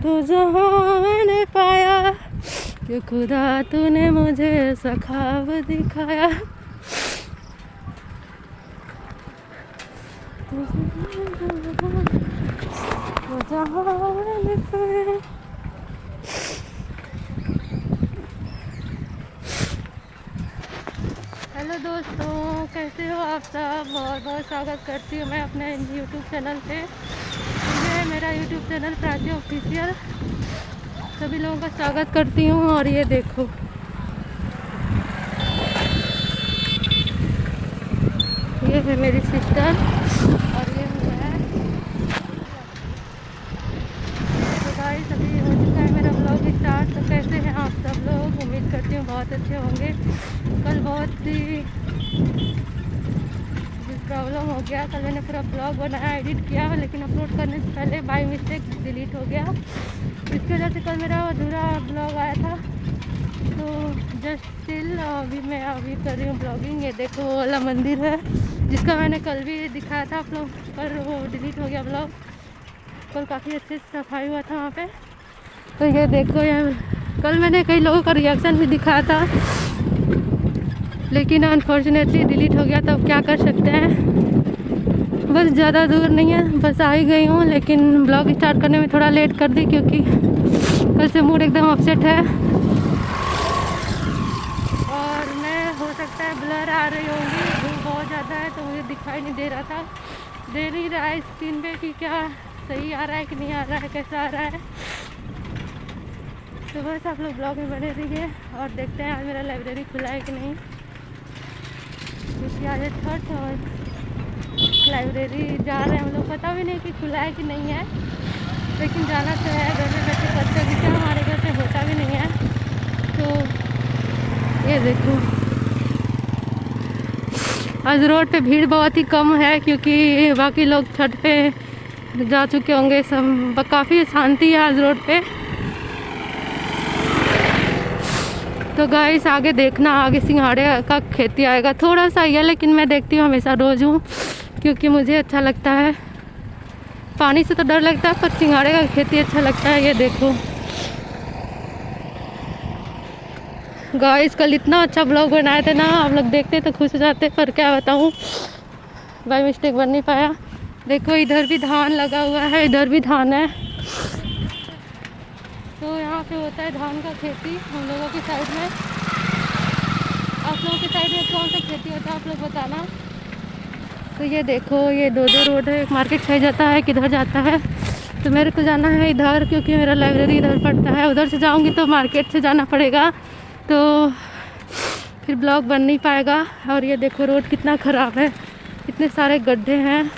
तो जहाँ मैंने पाया कि खुदा तूने मुझे ऐसा ख्वाब दिखाया। तो जहाँ मैंने पाया। हेलो दोस्तों, कैसे हो आप सब। बहुत बहुत स्वागत करती हूँ मैं अपने यूट्यूब चैनल पे। ये है मेरा यूट्यूब चैनल प्राची ऑफिशियल। सभी लोगों का स्वागत करती हूँ। और ये देखो, ये है मेरी सिस्टर और ये है। तो गाइस, अभी हो चुका है मेरा ब्लॉग स्टार्ट। तो कैसे हैं आप सब लोग। उम्मीद करती हूँ बहुत अच्छे होंगे। कल बहुत ही प्रॉब्लम हो गया। कल मैंने पूरा ब्लॉग बनाया, एडिट किया, लेकिन अपलोड करने से पहले बाय मिस्टेक डिलीट हो गया। इसकी वजह से कल मेरा अधूरा ब्लॉग आया था। तो जस्ट स्टिल अभी कर रही हूँ ब्लॉगिंग। ये देखो वो वाला मंदिर है जिसका मैंने कल भी दिखाया था आप लोग, पर वो डिलीट हो गया ब्लॉग। कल काफ़ी अच्छे से सफाई हुआ था वहाँ पे। तो ये देखो, ये कल मैंने कई लोगों का रिएक्शन भी दिखाया था, लेकिन अनफॉर्चुनेटली डिलीट हो गया। तो अब क्या कर सकते हैं। बस ज़्यादा दूर नहीं है, बस आ ही गई हूँ, लेकिन ब्लॉग स्टार्ट करने में थोड़ा लेट कर दी क्योंकि कल से मूड एकदम अपसेट है। और मैं हो सकता है ब्लर आ रही होंगी, धूप बहुत ज़्यादा है तो मुझे दिखाई नहीं दे रहा था, दे नहीं रहा है स्क्रीन पे कि क्या सही आ रहा है कि नहीं आ रहा है, कैसा आ रहा है। तो बस आप लोग ब्लॉग में बने रहिए और देखते हैं आज मेरा लाइब्रेरी खुला है कि नहीं, क्योंकि आज छठ और लाइब्रेरी जा रहे हैं हम लोग। पता भी नहीं कि खुला है कि नहीं है, लेकिन जाना तो है। घर में बैठे करते भी क्या, हमारे घर पे होता भी नहीं है। तो ये देखो, आज रोड पे भीड़ बहुत ही कम है क्योंकि बाकी लोग छठ पे जा चुके होंगे सब। काफ़ी शांति है आज रोड पे। तो गाइस, आगे देखना, आगे सिंघाड़े का खेती आएगा। थोड़ा सा ही है, लेकिन मैं देखती हूँ हमेशा, रोज़ हूँ, क्योंकि मुझे अच्छा लगता है। पानी से तो डर लगता है, पर सिंघाड़े का खेती अच्छा लगता है। ये देखो गाइस, कल इतना अच्छा ब्लॉग बनाए थे ना, आप लोग देखते तो खुश हो जाते, पर क्या बताऊँ, बाय मिस्टेक बन नहीं पाया। देखो इधर भी धान लगा हुआ है, इधर भी धान है। तो यहाँ पे होता है धान का खेती हम लोगों की साइड में। आप लोगों की साइड में कौन सा खेती होता है आप लोग बताना। तो ये देखो, ये दो रोड है, एक मार्केट साइड जाता है, किधर जाता है। तो मेरे को जाना है इधर, क्योंकि मेरा लाइब्रेरी इधर पड़ता है। उधर से जाऊंगी तो मार्केट से जाना पड़ेगा, तो फिर ब्लॉग बन नहीं पाएगा। और ये देखो रोड कितना ख़राब है, इतने सारे गड्ढे हैं।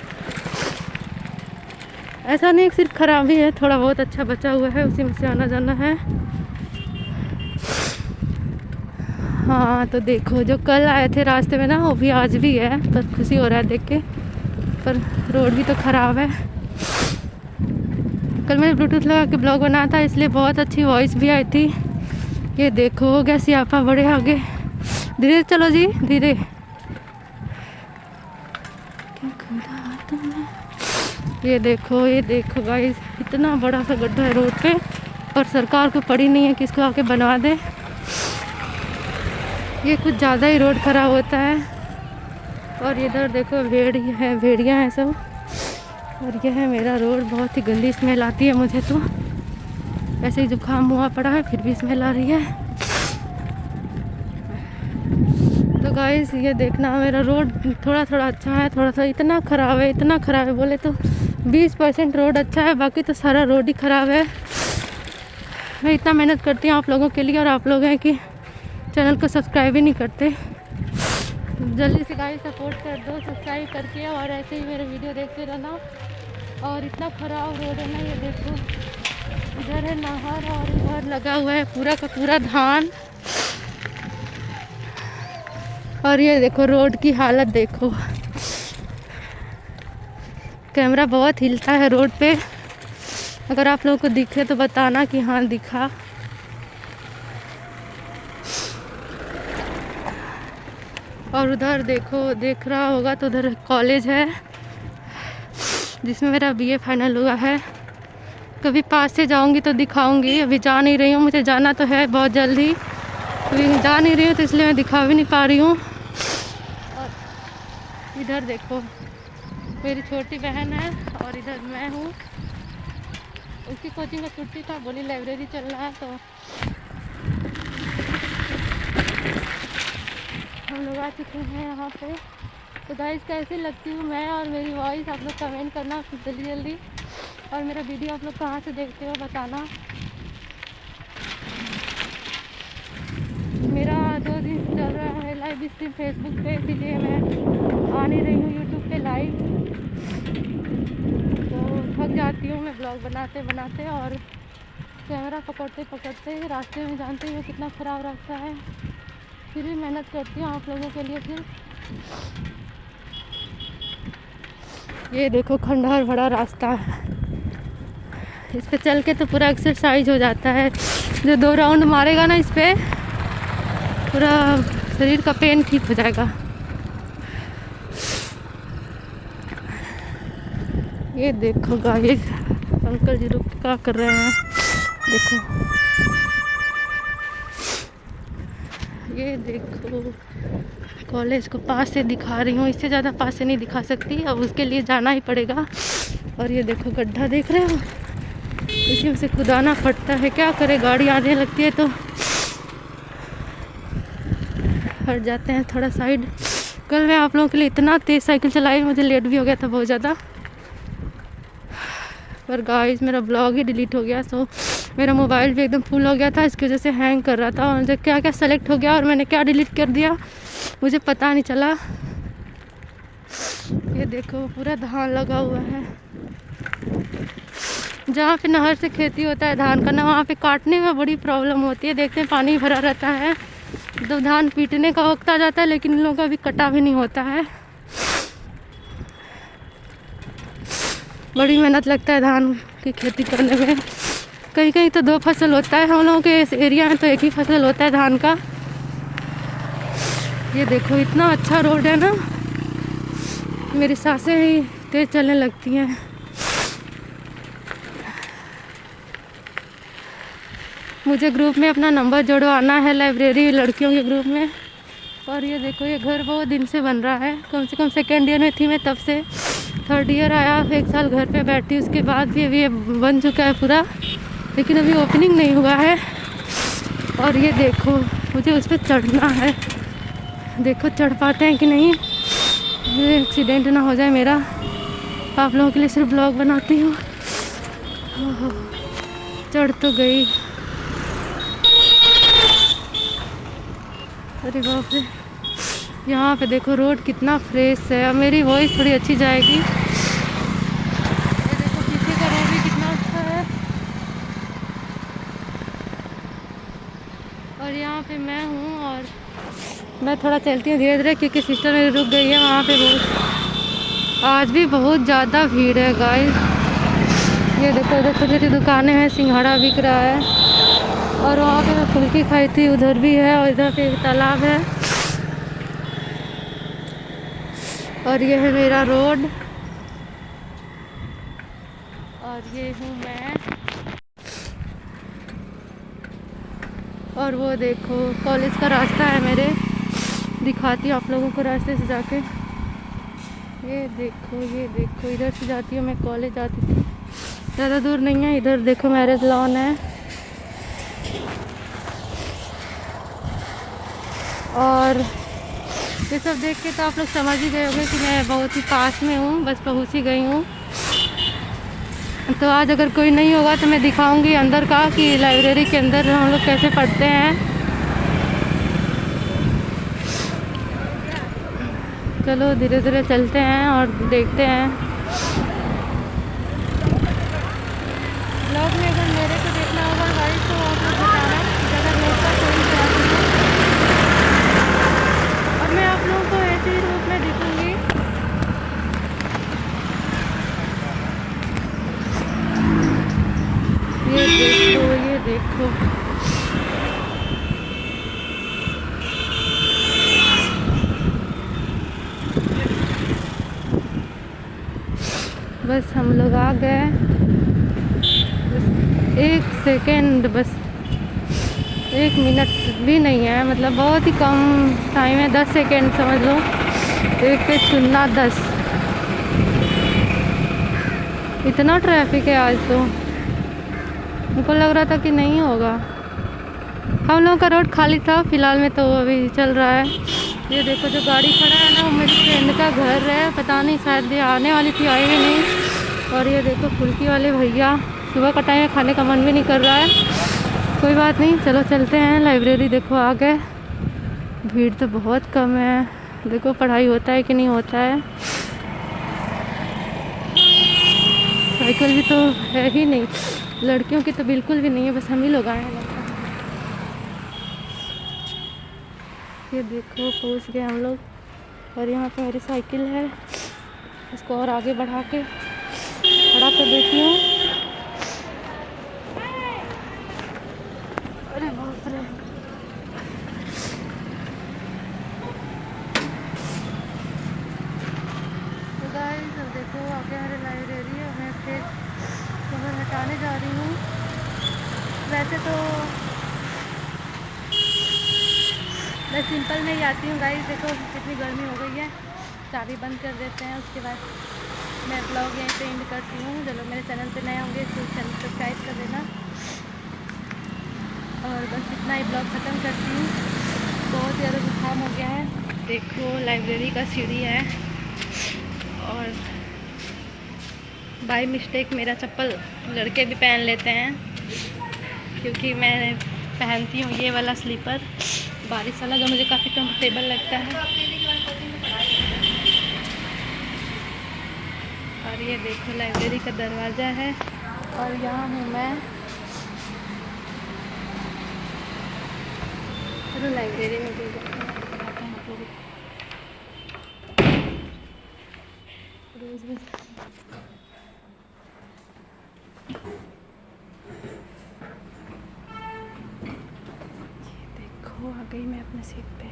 ऐसा नहीं सिर्फ ख़राब ही है, थोड़ा बहुत अच्छा बचा हुआ है, उसी में से आना जाना है। हाँ, तो देखो जो कल आए थे रास्ते में ना, वो भी आज भी है। बस खुशी हो रहा है देख के, पर रोड भी तो ख़राब है। कल मैंने ब्लूटूथ लगा के ब्लॉग बनाया था, इसलिए बहुत अच्छी वॉइस भी आई थी। ये देखो हो गया सियापा बड़े आगे। धीरे चलो जी, धीरे। ये देखो गाइस, इतना बड़ा सा गड्ढा है रोड पे, और सरकार को पड़ी नहीं है कि इसको आके बनवा दे। ये कुछ ज़्यादा ही रोड खराब होता है। और इधर देखो भेड़ियाँ हैं सब। और यह है मेरा रोड, बहुत ही गंदी स्मेल आती है मुझे तो। ऐसे ही जुकाम हुआ पड़ा है, फिर भी स्मेल आ रही है। तो गाइस, ये देखना, मेरा रोड थोड़ा थोड़ा अच्छा है, थोड़ा सा इतना ख़राब है बोले तो 20% रोड अच्छा है, बाकी तो सारा रोड ही ख़राब है। मैं इतना मेहनत करती हूँ आप लोगों के लिए, और आप लोग हैं कि चैनल को सब्सक्राइब ही नहीं करते। जल्दी से गाइस सपोर्ट कर दो सब्सक्राइब करके, और ऐसे ही मेरे वीडियो देखते रहना। और इतना ख़राब रोड है ना, ये देखो, इधर है नहर और इधर लगा हुआ है पूरा का पूरा धान। और ये देखो रोड की हालत देखो, कैमरा बहुत हिलता है रोड पे। अगर आप लोगों को दिखे तो बताना कि हाँ दिखा। और उधर देखो, देख रहा होगा तो उधर कॉलेज है जिसमें मेरा बीए फाइनल हुआ है। कभी पास से जाऊंगी तो दिखाऊंगी, अभी जा नहीं रही हूँ, मुझे जाना तो है बहुत जल्दी, अभी जा नहीं रही हूँ तो इसलिए मैं दिखा भी नहीं पा रही हूँ। और इधर देखो मेरी छोटी बहन है और इधर मैं हूँ। उसकी कोचिंग का छुट्टी था, बोली लाइब्रेरी चल रहा है, तो हम लोग आ चुके हैं यहाँ पे। तो गाइस कैसी लगती हूँ मैं और मेरी वॉइस, आप लोग कमेंट करना जल्दी जल्दी। और मेरा वीडियो आप लोग कहाँ से देखते हो बताना। मेरा 2 दिन चल रहा है लाइव स्ट्रीम फेसबुक पे, इसीलिए मैं आ नहीं रही हूँ यूट्यूब पे लाइव। तो थक जाती हूँ मैं ब्लॉग बनाते बनाते और कैमरा पकड़ते पकड़ते। रास्ते में जानते हो कितना ख़राब रास्ता है, फिर भी मेहनत करती हूँ आप लोगों के लिए। फिर ये देखो खंडहर भरा रास्ता है, इस पे चल के तो पूरा एक्सरसाइज हो जाता है। जो 2 राउंड मारेगा ना इस पे, पूरा शरीर का पेन ठीक हो जाएगा। ये देखो गाइस अंकल जी रुक क्या कर रहे हैं, देखो ये देखो। कॉलेज को पास से दिखा रही हूँ, इससे ज़्यादा पास से नहीं दिखा सकती, अब उसके लिए जाना ही पड़ेगा। और ये देखो गड्ढा देख रहे हो, इसी में से खुदाना पड़ता है, क्या करे, गाड़ी आने लगती है तो हट जाते हैं थोड़ा साइड। कल मैं आप लोगों के लिए इतना तेज़ साइकिल चलाई, मुझे लेट भी हो गया था बहुत ज़्यादा। पर गाइस मेरा ब्लॉग ही डिलीट हो गया, सो मेरा मोबाइल भी एकदम फुल हो गया था, इसकी वजह से हैंग कर रहा था और मुझे क्या क्या सेलेक्ट हो गया और मैंने क्या डिलीट कर दिया मुझे पता नहीं चला। ये देखो पूरा धान लगा हुआ है, जहाँ पे नहर से खेती होता है धान का ना, वहाँ पे काटने में बड़ी प्रॉब्लम होती है। देखते हैं पानी भरा रहता है तो धान पीटने का वक्त आ जाता है, लेकिन इन लोगों का भी कटा भी नहीं होता है। बड़ी मेहनत लगता है धान की खेती करने में। कहीं कहीं तो 2 फसल होता है, हम लोगों के इस एरिया में तो एक ही फसल होता है धान का। ये देखो इतना अच्छा रोड है ना, मेरी सांसें ही तेज चलने लगती हैं। मुझे ग्रुप में अपना नंबर जोड़वाना है, लाइब्रेरी लड़कियों के ग्रुप में। और ये देखो ये घर बहुत दिन से बन रहा है, कम से कम 2nd ईयर में थी मैं तब से 3rd ईयर आया, 1 साल घर पे बैठी, उसके बाद भी अभी ये बन चुका है पूरा, लेकिन अभी ओपनिंग नहीं हुआ है। और ये देखो मुझे उस पर चढ़ना है, देखो चढ़ पाते हैं कि नहीं, ये एक्सीडेंट ना हो जाए मेरा। आप लोगों के लिए सिर्फ ब्लॉग बनाती हूँ। चढ़ तो गई, अरे बाप रे। यहाँ पे देखो रोड कितना फ्रेश है, अब मेरी वॉइस थोड़ी अच्छी जाएगी। ये देखो पीछे का रोड भी कितना अच्छा है। और यहाँ पे मैं हूँ और मैं थोड़ा चलती हूँ धीरे धीरे, क्योंकि सिस्टर मेरी रुक गई है वहाँ पे। बहुत आज भी बहुत ज़्यादा भीड़ है गाइस। ये देखो इधर छोटी छोटी दुकानें हैं, सिंघाड़ा बिक रहा है। और वहाँ पे मैं फुल्की खाई थी, उधर भी है। और इधर पे एक तालाब है। और ये है मेरा रोड और ये हूँ मैं। और वो देखो कॉलेज का रास्ता है मेरे, दिखाती हूँ आप लोगों को रास्ते से जाके। ये देखो इधर से जाती हूँ मैं, कॉलेज जाती थी, ज़्यादा दूर नहीं है। इधर देखो मैरिज लॉन है। और ये सब देख के तो आप लोग समझ ही गए होंगे कि मैं बहुत ही पास में हूँ, बस पहुँच ही गई हूँ। तो आज अगर कोई नहीं होगा तो मैं दिखाऊंगी अंदर का, कि लाइब्रेरी के अंदर हम लोग कैसे पढ़ते हैं। चलो धीरे धीरे चलते हैं और देखते हैं। ब्लॉग में अगर मेरे को देखना होगा गाइस तो आप लोग बताना, ज़्यादा रोड का कोई ध्यान नहीं। और मैं आप लोगों को ऐसे ही रूप में दिखूंगी। ये देखो बस हम लोग आ गए, 1 सेकेंड बस, 1 मिनट भी नहीं है, मतलब बहुत ही कम टाइम है, 10 सेकेंड समझ लो। 1 पे 0.10। इतना ट्रैफिक है आज तो, मुझको लग रहा था कि नहीं होगा। हम लोगों का रोड खाली था फिलहाल में, तो अभी चल रहा है। ये देखो जो गाड़ी खड़ा है ना, वो मेरी फ्रेंड का घर है, पता नहीं शायद ये आने वाली थी, आई भी नहीं। और ये देखो फुल्की वाले भैया, सुबह का टाइम है, खाने का मन भी नहीं कर रहा है। कोई बात नहीं, चलो चलते हैं लाइब्रेरी। देखो आ गए, भीड़ तो बहुत कम है। देखो पढ़ाई होता है कि नहीं होता है। साइकिल भी तो है ही नहीं, लड़कियों की तो बिल्कुल भी नहीं है, बस हम ही लोग आए हैं लगता है। ये देखो पहुंच गए हम लोग। और यहाँ पे मेरी साइकिल है, इसको और आगे बढ़ा के खड़ा कर देती हूँ। अरे बाप रे, तो गाइस अब देखो आगे हमारी लाइब्रेरी है। मैं फिर कवर हटाने जा रही हूँ। वैसे तो मैं सिंपल में ही आती हूँ गाइस। देखो कितनी गर्मी हो गई है, चाबी बंद कर देते हैं, उसके बाद मैं ब्लॉग यहीं पे एंड करती हूँ। जो लोग मेरे चैनल पे नए होंगे तो चैनल सब्सक्राइब कर देना। और बस इतना ही ब्लॉग ख़त्म करती हूँ, बहुत ज़्यादा जुकाम हो गया है। देखो लाइब्रेरी का सीढ़ी है, और बाय मिस्टेक मेरा चप्पल लड़के भी पहन लेते हैं, क्योंकि मैं पहनती हूँ ये वाला स्लीपर, बारिश वाला, जो मुझे काफ़ी कंफर्टेबल लगता है। और ये देखो लाइब्रेरी का दरवाज़ा है, और यहाँ हूँ मैं। चलो लाइब्रेरी में भी जाते हैं, दिखाते हैं आप लोगों को। देखो आ गई मैं अपने सीट पे।